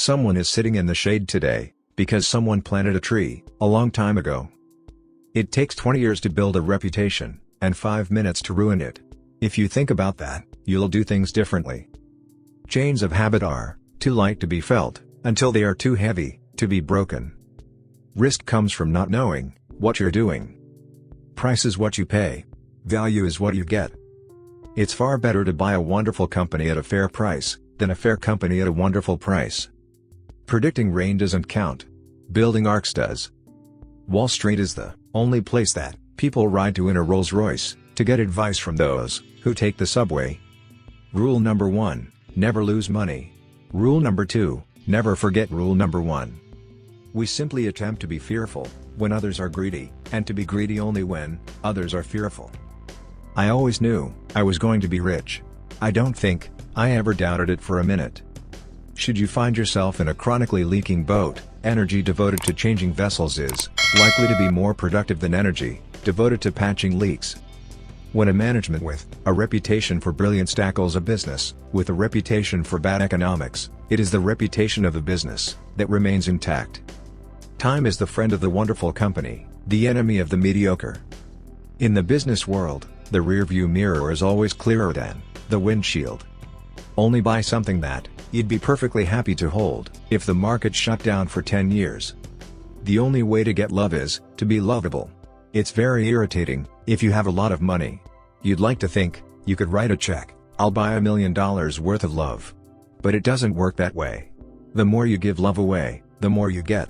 Someone is sitting in the shade today, because someone planted a tree, a long time ago. It takes 20 years to build a reputation, and 5 minutes to ruin it. If you think about that, you'll do things differently. Chains of habit are too light to be felt, until they are too heavy to be broken. Risk comes from not knowing what you're doing. Price is what you pay. Value is what you get. It's far better to buy a wonderful company at a fair price, than a fair company at a wonderful price. Predicting rain doesn't count. Building arcs does. Wall Street is the only place that people ride to in a Rolls-Royce, to get advice from those who take the subway. Rule number 1, never lose money. Rule number 2, never forget rule number 1. We simply attempt to be fearful when others are greedy, and to be greedy only when others are fearful. I always knew I was going to be rich. I don't think I ever doubted it for a minute. Should you find yourself in a chronically leaking boat, energy devoted to changing vessels is likely to be more productive than energy devoted to patching leaks. When a management with a reputation for brilliance tackles a business with a reputation for bad economics, it is the reputation of the business that remains intact. Time is the friend of the wonderful company, the enemy of the mediocre. In the business world, the rearview mirror is always clearer than the windshield. Only buy something that you'd be perfectly happy to hold if the market shut down for 10 years. The only way to get love is to be lovable. It's very irritating if you have a lot of money. You'd like to think you could write a check, "I'll buy $1 million worth of love." But it doesn't work that way. The more you give love away, the more you get.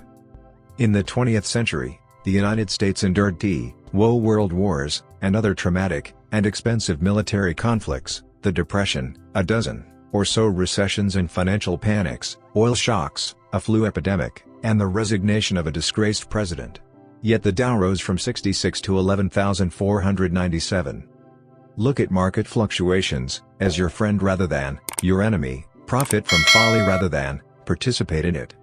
In the 20th century, the United States endured world wars, and other traumatic and expensive military conflicts, the Depression, a dozen or so recessions and financial panics, oil shocks, a flu epidemic, and the resignation of a disgraced president. Yet the Dow rose from 66 to 11,497. Look at market fluctuations as your friend rather than your enemy, profit from folly rather than participate in it.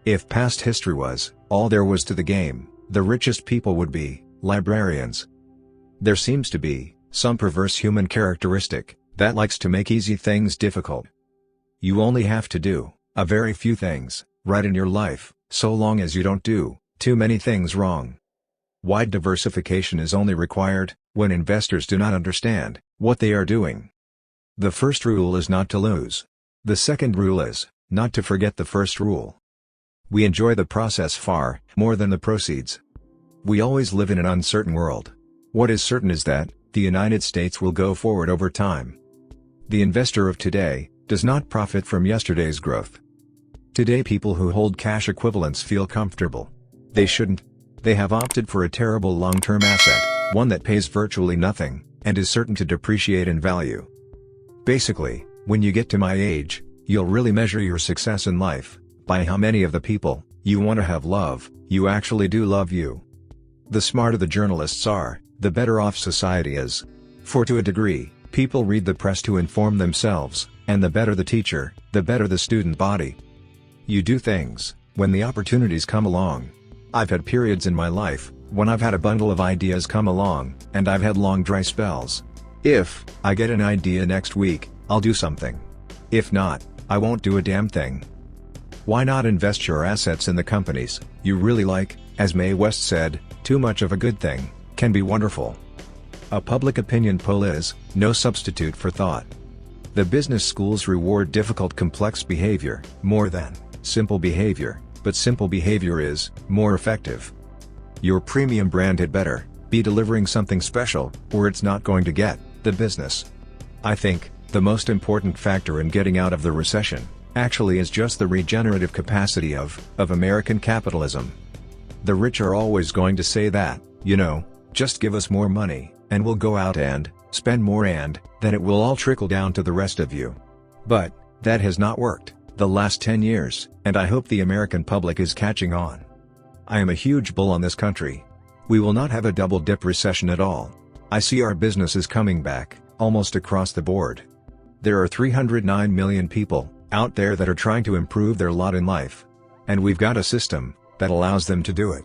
If past history was all there was to the game, the richest people would be librarians. There seems to be some perverse human characteristic that likes to make easy things difficult. You only have to do a very few things right in your life, so long as you don't do too many things wrong. Wide diversification is only required when investors do not understand what they are doing. The first rule is not to lose. The second rule is not to forget the first rule. We enjoy the process far more than the proceeds. We always live in an uncertain world. What is certain is that the United States will go forward over time. The investor of today does not profit from yesterday's growth. Today people who hold cash equivalents feel comfortable. They shouldn't. They have opted for a terrible long-term asset, one that pays virtually nothing, and is certain to depreciate in value. Basically, when you get to my age, you'll really measure your success in life by how many of the people you want to have love you actually do love you. The smarter the journalists are, the better off society is. For to a degree, people read the press to inform themselves, and the better the teacher, the better the student body. You do things when the opportunities come along. I've had periods in my life when I've had a bundle of ideas come along, and I've had long dry spells. If I get an idea next week, I'll do something. If not, I won't do a damn thing. Why not invest your assets in the companies you really like? As Mae West said, too much of a good thing can be wonderful. A public opinion poll is no substitute for thought. The business schools reward difficult, complex behavior more than simple behavior, but simple behavior is more effective. Your premium brand had better be delivering something special, or it's not going to get the business. I think the most important factor in getting out of the recession actually is just the regenerative capacity of American capitalism. The rich are always going to say that, just give us more money, and we'll go out and spend more, and then it will all trickle down to the rest of you. But that has not worked the last 10 years, and I hope the American public is catching on. I am a huge bull on this country. We will not have a double-dip recession at all. I see our businesses coming back, almost across the board. There are 309 million people out there that are trying to improve their lot in life. And we've got a system that allows them to do it.